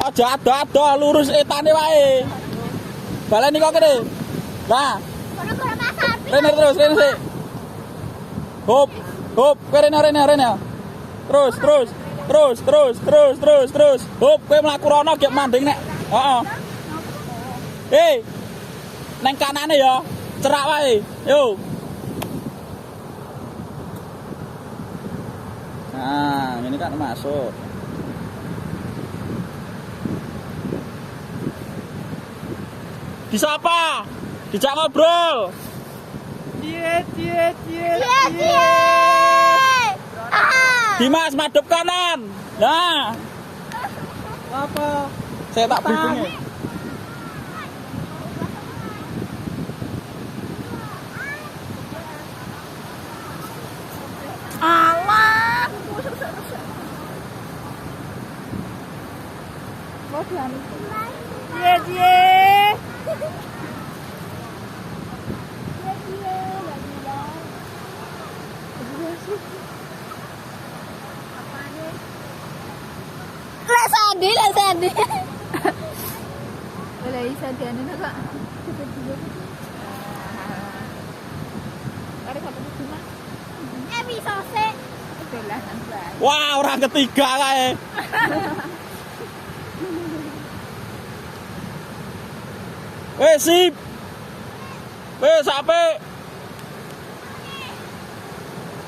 Aja ado-ado lurus etane wae. Baleni kok kene. Lah. Rene terus, rene sik. Hop, hop, rene. Terus. Hop, kowe mlaku rono gek manding nek. Heeh. Hei. Neng kanane ya. Cerak wae. Yo. Nah, ini kan masuk. Disapa? Dijak ngobrol. Cie. Dimas madhep kanan. Nah, Apa? saya tak bingung. Alah. Mau diambil. Cie. Lek Sandi. Boleh Sandi anu kok. Kare sapa cuma? Bisa sih. Dolanan bae. Wah, orang ketiga kae. Sip. Sampai